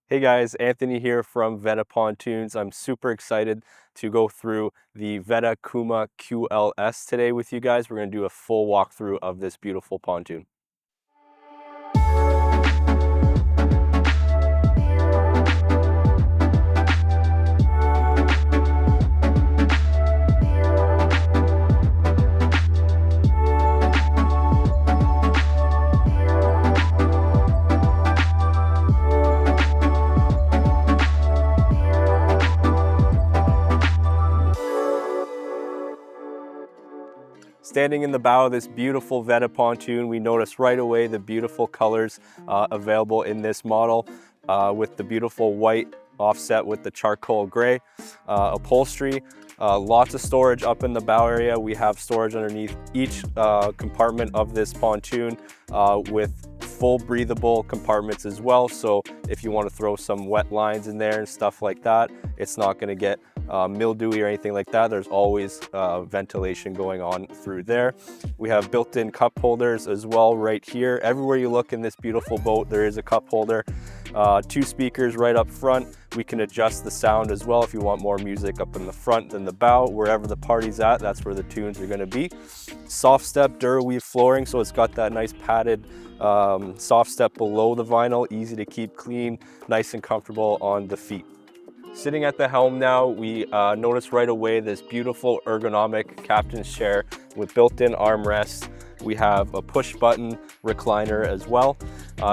Hey guys, Anthony here from Vetta Pontoons. I'm super excited to go through the Vetta Kuuma QLS today with you guys. We're going to do a full walkthrough of this beautiful pontoon. Standing in the bow of this beautiful Vetta pontoon, we notice right away the beautiful colors available in this model with the beautiful white offset with the charcoal gray upholstery. Lots of storage up in the bow area. We have storage underneath each compartment of this pontoon with full breathable compartments as well. So if you want to throw some wet lines in there and stuff like that, it's not going to get mildewy or anything like that. There's always ventilation going on through there. We have built-in cup holders as well right here. Everywhere you look in this beautiful boat, there is a cup holder. 2 speakers right up front. We can adjust the sound as well if you want more music up in the front than the bow. Wherever the party's at, that's where the tunes are going to be. Soft step Duraweave flooring, so it's got that nice padded soft step below the vinyl, easy to keep clean, nice and comfortable on the feet. Sitting at the helm now, we notice right away this beautiful ergonomic captain's chair with built-in armrests. We have a push button recliner as well.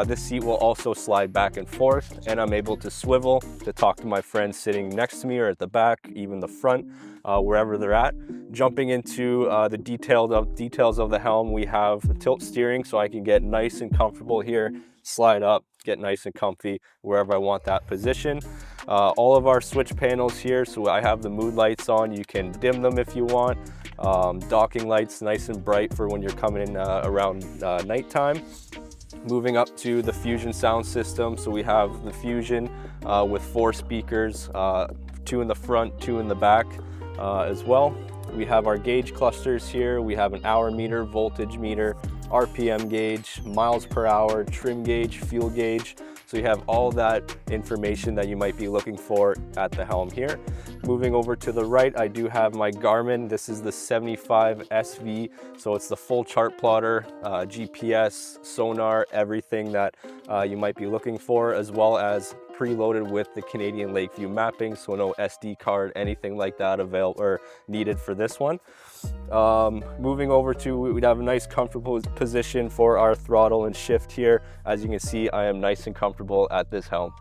This seat will also slide back and forth, and I'm able to swivel to talk to my friends sitting next to me or at the back, even the front, wherever they're at. Jumping into the details of the helm, we have tilt steering, so I can get nice and comfortable here, slide up, get nice and comfy wherever I want that position. All of our switch panels here, so I have the mood lights on. You can dim them if you want. Docking lights nice and bright for when you're coming in around nighttime. Moving up to the Fusion sound system, so we have the Fusion with 4 speakers, 2 in the front, 2 in the back as well. We have our gauge clusters here. We have an hour meter, voltage meter, RPM gauge, miles per hour, trim gauge, fuel gauge. So you have all that information that you might be looking for at the helm here. Moving over to the right, I do have my Garmin. This is the 75 SV, so it's the full chart plotter, GPS, sonar, everything that you might be looking for, as well as preloaded with the Canadian Lakeview mapping, so no SD card, anything like that available or needed for this one. Moving over to, we'd have a nice comfortable position for our throttle and shift here. As you can see, I am nice and comfortable at this helm.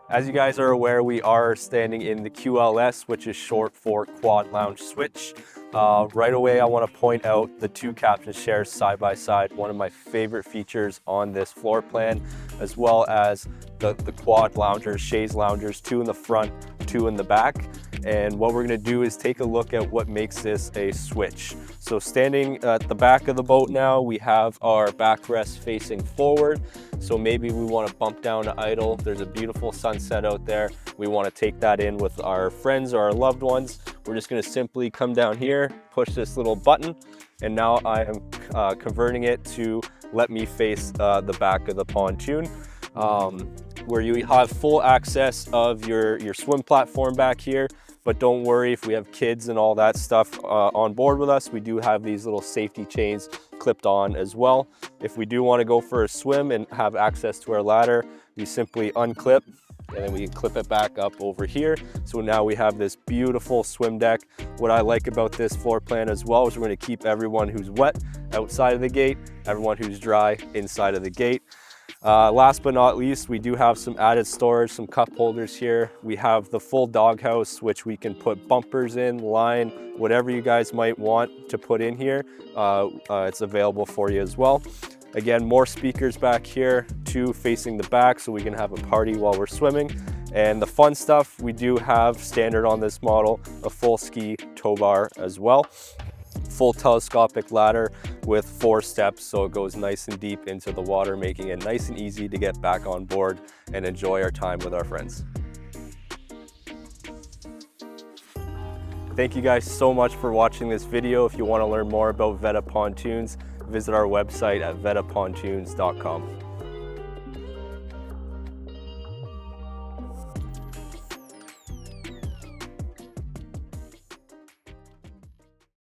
As you guys are aware, we are standing in the QLS, which is short for quad lounge switch. Right away, I want to point out the 2 captain's chairs side by side, one of my favorite features on this floor plan, as well as the quad loungers, chaise loungers, 2 in the front, 2 in the back. And what we're going to do is take a look at what makes this a switch. So standing at the back of the boat now, we have our backrest facing forward. So maybe we want to bump down to idle. There's a beautiful sunset out there. We want to take that in with our friends or our loved ones. We're just going to simply come down here, push this little button, and now I am converting it to let me face the back of the pontoon. Where you have full access of your swim platform back here. But don't worry, if we have kids and all that stuff on board with us, we do have these little safety chains clipped on as well. If we do want to go for a swim and have access to our ladder, we simply unclip and then we clip it back up over here. So now we have this beautiful swim deck. What I like about this floor plan as well is we're going to keep everyone who's wet outside of the gate, everyone who's dry inside of the gate. Last but not least, we do have some added storage, some cup holders here. We have the full doghouse, which we can put bumpers in, line, whatever you guys might want to put in here. It's available for you as well. Again, more speakers back here, 2 facing the back, so we can have a party while we're swimming. And the fun stuff, we do have standard on this model, a full ski tow bar as well. Full telescopic ladder with 4 steps, so it goes nice and deep into the water, making it nice and easy to get back on board and enjoy our time with our friends. Thank you guys so much for watching this video. If you want to learn more about Vetta Pontoons, visit our website at vettapontoons.com.